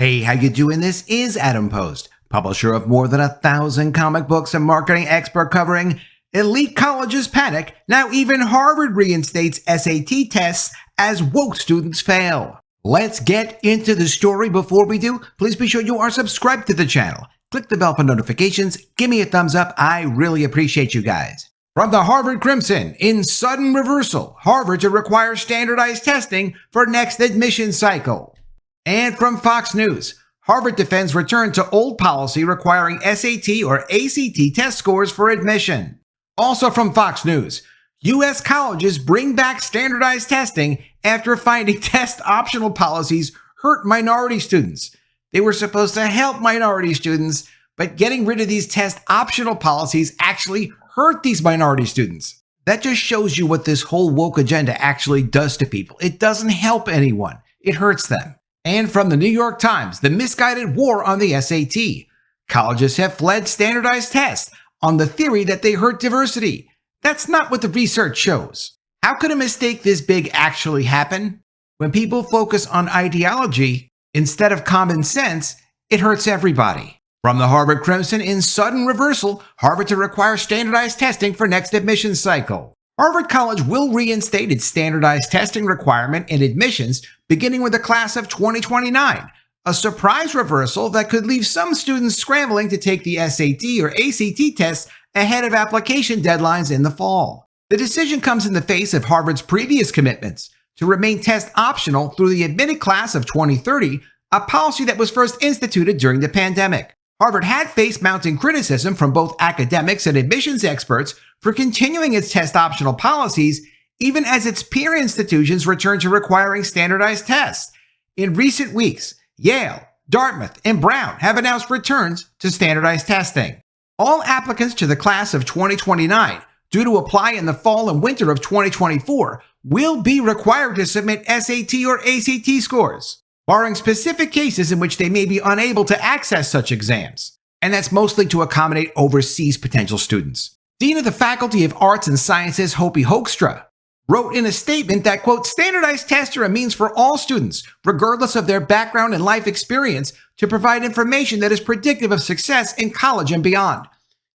Hey, how you doing? This is Adam Post, publisher of more than 1,000 comic books and marketing expert covering elite colleges panic. Now even Harvard reinstates SAT tests as woke students fail. Let's get into the story. Before we do, please be sure you are subscribed to the channel. Click the bell for notifications. Give me a thumbs up. I really appreciate you guys. From the Harvard Crimson, in sudden reversal, Harvard to require standardized testing for next admission cycle. And from Fox News, Harvard defends return to old policy requiring SAT or ACT test scores for admission. Also from Fox News, U.S. colleges bring back standardized testing after finding test optional policies hurt minority students. They were supposed to help minority students, but getting rid of these test optional policies actually hurt these minority students. That just shows you what this whole woke agenda actually does to people. It doesn't help anyone. It hurts them. And from the New York Times, the misguided war on the SAT. Colleges have fled standardized tests on the theory that they hurt diversity. That's not what the research shows. How could a mistake this big actually happen? When people focus on ideology instead of common sense, it hurts everybody. From the Harvard Crimson, in sudden reversal, Harvard to require standardized testing for next admission cycle. Harvard College will reinstate its standardized testing requirement in admissions beginning with the class of 2029, a surprise reversal that could leave some students scrambling to take the SAT or ACT tests ahead of application deadlines in the fall. The decision comes in the face of Harvard's previous commitments to remain test optional through the admitted class of 2030, a policy that was first instituted during the pandemic. Harvard had faced mounting criticism from both academics and admissions experts for continuing its test optional policies, even as its peer institutions returned to requiring standardized tests. In recent weeks, Yale, Dartmouth, and Brown have announced returns to standardized testing. All applicants to the class of 2029, due to apply in the fall and winter of 2024, will be required to submit SAT or ACT scores, barring specific cases in which they may be unable to access such exams. And that's mostly to accommodate overseas potential students. Dean of the Faculty of Arts and Sciences, Hopi Hoekstra, wrote in a statement that, quote, standardized tests are a means for all students, regardless of their background and life experience, to provide information that is predictive of success in college and beyond.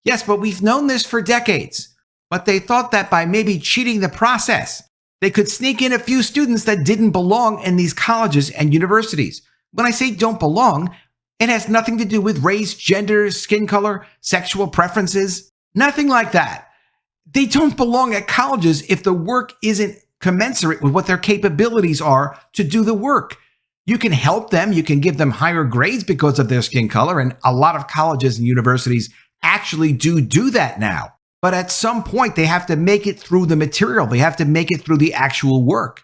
Yes, but we've known this for decades. But they thought that by maybe cheating the process, they could sneak in a few students that didn't belong in these colleges and universities. When I say don't belong, it has nothing to do with race, gender, skin color, sexual preferences, nothing like that. They don't belong at colleges if the work isn't commensurate with what their capabilities are to do the work. You can help them, you can give them higher grades because of their skin color, and a lot of colleges and universities actually do that now. But at some point, they have to make it through the material. They have to make it through the actual work.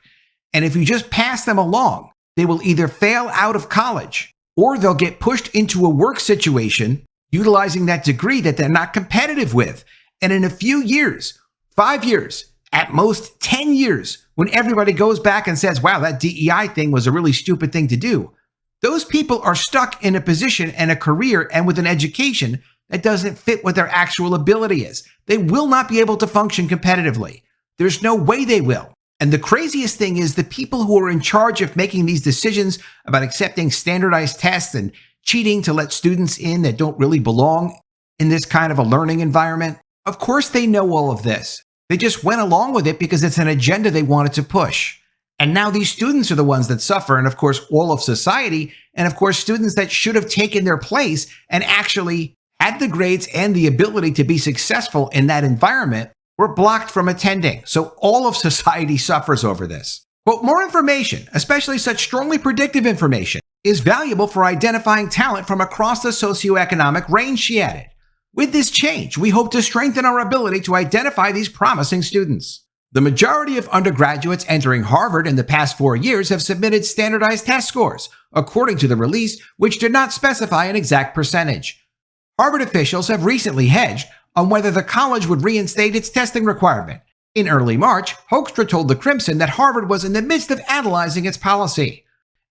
And if you just pass them along, they will either fail out of college or they'll get pushed into a work situation utilizing that degree that they're not competitive with. And in a few years, 5 years, at most 10 years, when everybody goes back and says, wow, that DEI thing was a really stupid thing to do, those people are stuck in a position and a career and with an education that doesn't fit what their actual ability is. They will not be able to function competitively. There's no way they will. And the craziest thing is the people who are in charge of making these decisions about accepting standardized tests and cheating to let students in that don't really belong in this kind of a learning environment. Of course they know all of this. They just went along with it because it's an agenda they wanted to push. And now these students are the ones that suffer, and of course all of society, and of course students that should have taken their place and actually had the grades and the ability to be successful in that environment were blocked from attending. So all of society suffers over this. Quote, more information, especially such strongly predictive information, is valuable for identifying talent from across the socioeconomic range, she added. With this change, we hope to strengthen our ability to identify these promising students. The majority of undergraduates entering Harvard in the past 4 years have submitted standardized test scores, according to the release, which did not specify an exact percentage. Harvard officials have recently hedged on whether the college would reinstate its testing requirement. In early March, Hoekstra told the Crimson that Harvard was in the midst of analyzing its policy,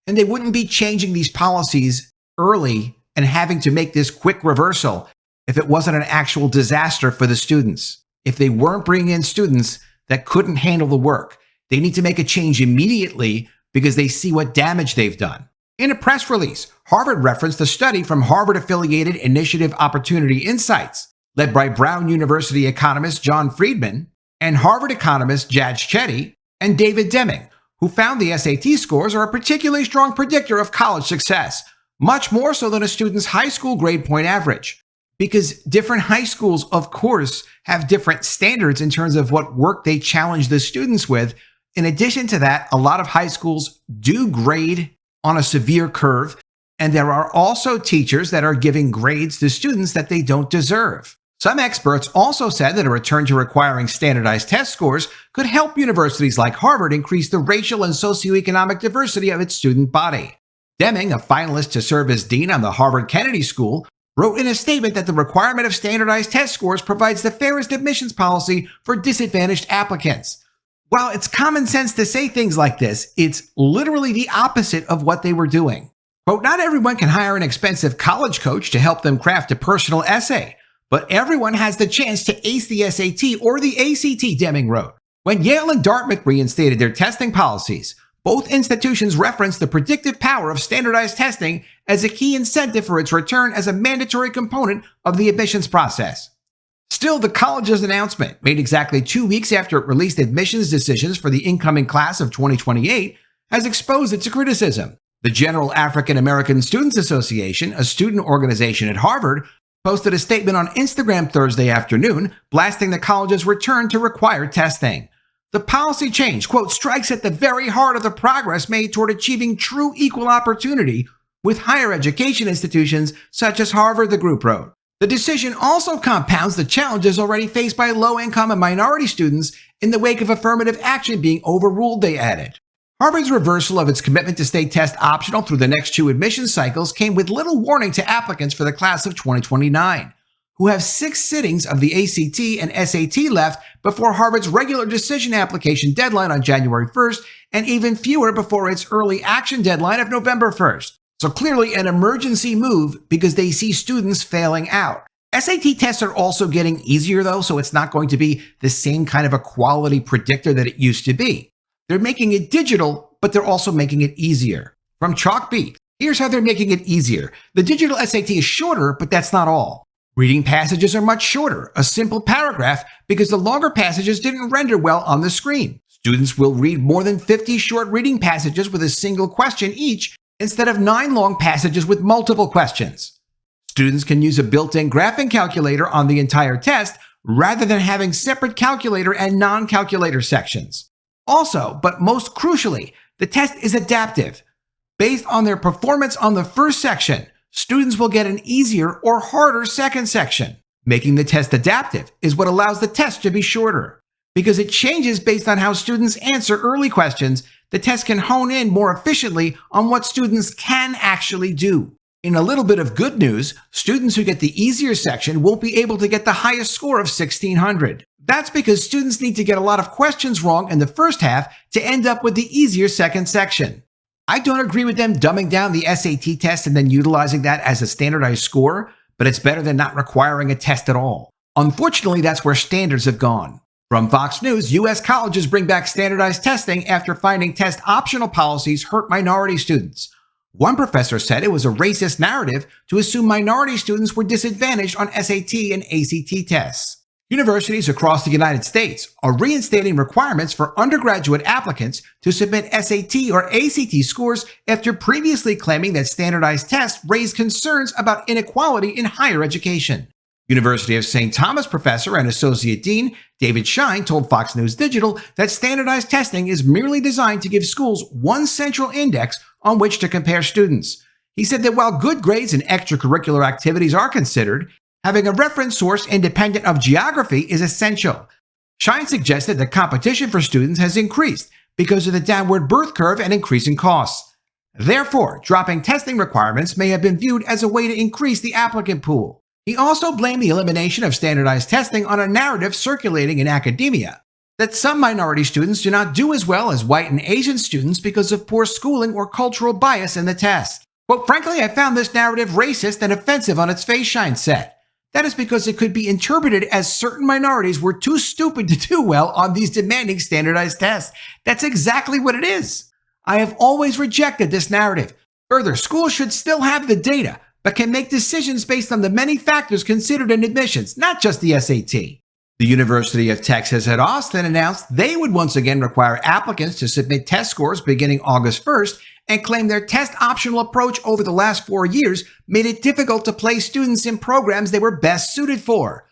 and they wouldn't be changing these policies early and having to make this quick reversal if it wasn't an actual disaster for the students. If they weren't bringing in students that couldn't handle the work, they need to make a change immediately because they see what damage they've done. In a press release, Harvard referenced a study from Harvard-affiliated Initiative Opportunity Insights, led by Brown University economist John Friedman and Harvard economist Jaj Chetty and David Deming, who found the SAT scores are a particularly strong predictor of college success, much more so than a student's high school grade point average. Because different high schools, of course, have different standards in terms of what work they challenge the students with. In addition to that, a lot of high schools do grade on a severe curve, and there are also teachers that are giving grades to students that they don't deserve. Some experts also said that a return to requiring standardized test scores could help universities like Harvard increase the racial and socioeconomic diversity of its student body. Deming, a finalist to serve as dean on the Harvard Kennedy School, wrote in a statement that the requirement of standardized test scores provides the fairest admissions policy for disadvantaged applicants. While it's common sense to say things like this, it's literally the opposite of what they were doing. Quote, not everyone can hire an expensive college coach to help them craft a personal essay, but everyone has the chance to ace the SAT or the ACT, Deming wrote. When Yale and Dartmouth reinstated their testing policies, both institutions referenced the predictive power of standardized testing as a key incentive for its return as a mandatory component of the admissions process. Still, the college's announcement, made exactly 2 weeks after it released admissions decisions for the incoming class of 2028, has exposed it to criticism. The General African American Students Association, a student organization at Harvard, posted a statement on Instagram Thursday afternoon blasting the college's return to required testing. The policy change, quote, strikes at the very heart of the progress made toward achieving true equal opportunity with higher education institutions such as Harvard, the group wrote. The decision also compounds the challenges already faced by low-income and minority students in the wake of affirmative action being overruled, they added. Harvard's reversal of its commitment to stay test optional through the next 2 admission cycles came with little warning to applicants for the class of 2029, who have 6 sittings of the ACT and SAT left before Harvard's regular decision application deadline on January 1st, and even fewer before its early action deadline of November 1st. So clearly an emergency move because they see students failing out. SAT tests are also getting easier though, so it's not going to be the same kind of a quality predictor that it used to be. They're making it digital, but they're also making it easier. From Chalkbeat, here's how they're making it easier. The digital SAT is shorter, but that's not all. Reading passages are much shorter, a simple paragraph, because the longer passages didn't render well on the screen. Students will read more than 50 short reading passages with a single question each, instead of 9 long passages with multiple questions. Students can use a built-in graphing calculator on the entire test rather than having separate calculator and non-calculator sections. Also, but most crucially, the test is adaptive. Based on their performance on the first section, students will get an easier or harder second section. Making the test adaptive is what allows the test to be shorter. Because it changes based on how students answer early questions, the test can hone in more efficiently on what students can actually do. In a little bit of good news, students who get the easier section won't be able to get the highest score of 1600. That's because students need to get a lot of questions wrong in the first half to end up with the easier second section. I don't agree with them dumbing down the SAT test and then utilizing that as a standardized score, but it's better than not requiring a test at all. Unfortunately, that's where standards have gone. From Fox News, U.S. colleges bring back standardized testing after finding test optional policies hurt minority students. One professor said it was a racist narrative to assume minority students were disadvantaged on SAT and ACT tests. Universities across the United States are reinstating requirements for undergraduate applicants to submit SAT or ACT scores after previously claiming that standardized tests raised concerns about inequality in higher education. University of St. Thomas professor and associate dean David Shine told Fox News Digital that standardized testing is merely designed to give schools one central index on which to compare students. He said that while good grades and extracurricular activities are considered, having a reference source independent of geography is essential. Shine suggested that competition for students has increased because of the downward birth curve and increasing costs. Therefore, dropping testing requirements may have been viewed as a way to increase the applicant pool. He also blamed the elimination of standardized testing on a narrative circulating in academia that some minority students do not do as well as white and Asian students because of poor schooling or cultural bias in the test. Quote, frankly, I found this narrative racist and offensive on its face, Shine said. That is because it could be interpreted as certain minorities were too stupid to do well on these demanding standardized tests. That's exactly what it is. I have always rejected this narrative. Further, schools should still have the data, but can make decisions based on the many factors considered in admissions, not just the SAT. The University of Texas at Austin announced they would once again require applicants to submit test scores beginning August 1st and claim their test-optional approach over the last 4 years made it difficult to place students in programs they were best suited for.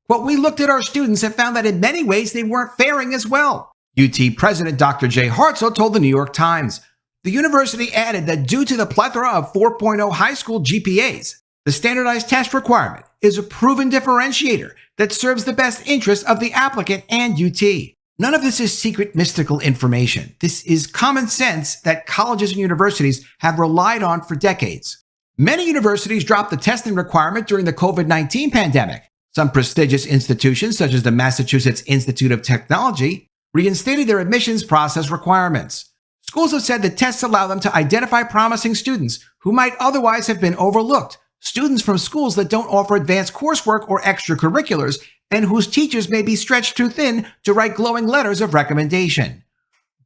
Quote, "We looked at our students and found that in many ways they weren't faring as well," UT President Dr. Jay Hartzell told the New York Times. The university added that due to the plethora of 4.0 high school GPAs, the standardized test requirement is a proven differentiator that serves the best interests of the applicant and UT. None of this is secret mystical information. This is common sense that colleges and universities have relied on for decades. Many universities dropped the testing requirement during the COVID-19 pandemic. Some prestigious institutions, such as the Massachusetts Institute of Technology, reinstated their admissions process requirements. Schools have said the tests allow them to identify promising students who might otherwise have been overlooked, students from schools that don't offer advanced coursework or extracurriculars, and whose teachers may be stretched too thin to write glowing letters of recommendation.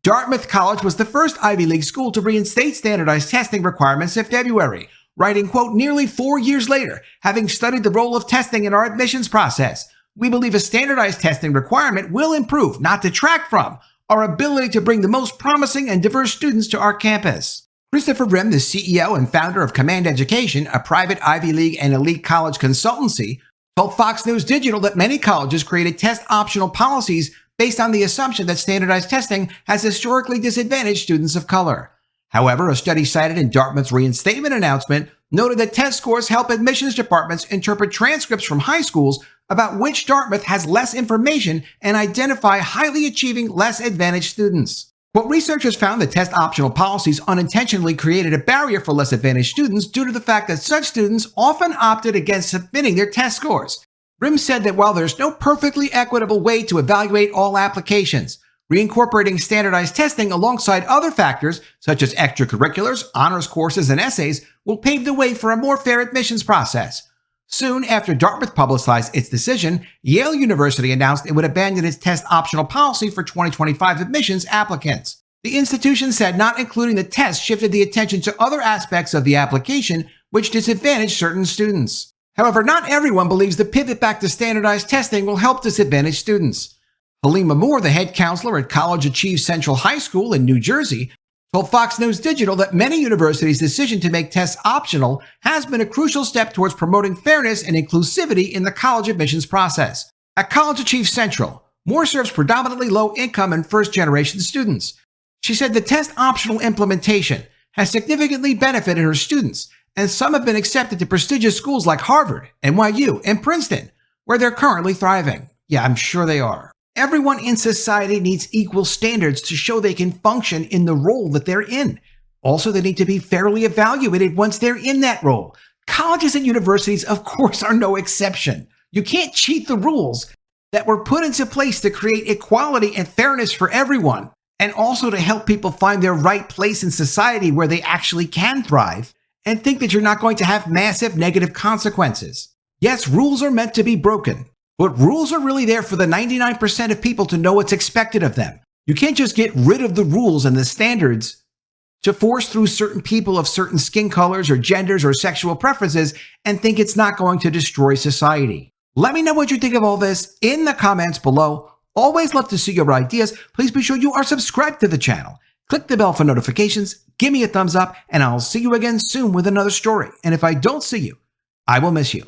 Dartmouth College was the first Ivy League school to reinstate standardized testing requirements in February, writing, quote, "Nearly 4 years later, having studied the role of testing in our admissions process, we believe a standardized testing requirement will improve, not detract from, our ability to bring the most promising and diverse students to our campus." Christopher Rimm, the CEO and founder of Command Education, a private Ivy League and elite college consultancy, told Fox News Digital that many colleges created test-optional policies based on the assumption that standardized testing has historically disadvantaged students of color. However, a study cited in Dartmouth's reinstatement announcement noted that test scores help admissions departments interpret transcripts from high schools about which Dartmouth has less information and identify highly achieving, less advantaged students. What researchers found that test-optional policies unintentionally created a barrier for less advantaged students due to the fact that such students often opted against submitting their test scores. Rimm said that while there's no perfectly equitable way to evaluate all applications, reincorporating standardized testing alongside other factors, such as extracurriculars, honors courses, and essays, will pave the way for a more fair admissions process. Soon after Dartmouth publicized its decision, Yale University announced it would abandon its test-optional policy for 2025 admissions applicants. The institution said not including the test shifted the attention to other aspects of the application, which disadvantaged certain students. However, not everyone believes the pivot back to standardized testing will help disadvantaged students. Halima Moore, the head counselor at College Achieve Central High School in New Jersey, told Fox News Digital that many universities' decision to make tests optional has been a crucial step towards promoting fairness and inclusivity in the college admissions process. At College Achieve Central, Moore serves predominantly low-income and first-generation students. She said the test optional implementation has significantly benefited her students, and some have been accepted to prestigious schools like Harvard, NYU, and Princeton, where they're currently thriving. Yeah, I'm sure they are. Everyone in society needs equal standards to show they can function in the role that they're in. Also, they need to be fairly evaluated once they're in that role. Colleges and universities, of course, are no exception. You can't cheat the rules that were put into place to create equality and fairness for everyone, and also to help people find their right place in society where they actually can thrive, and think that you're not going to have massive negative consequences. Yes, rules are meant to be broken. But rules are really there for the 99% of people to know what's expected of them. You can't just get rid of the rules and the standards to force through certain people of certain skin colors or genders or sexual preferences and think it's not going to destroy society. Let me know what you think of all this in the comments below. Always love to see your ideas. Please be sure you are subscribed to the channel. Click the bell for notifications, give me a thumbs up, and I'll see you again soon with another story. And if I don't see you, I will miss you.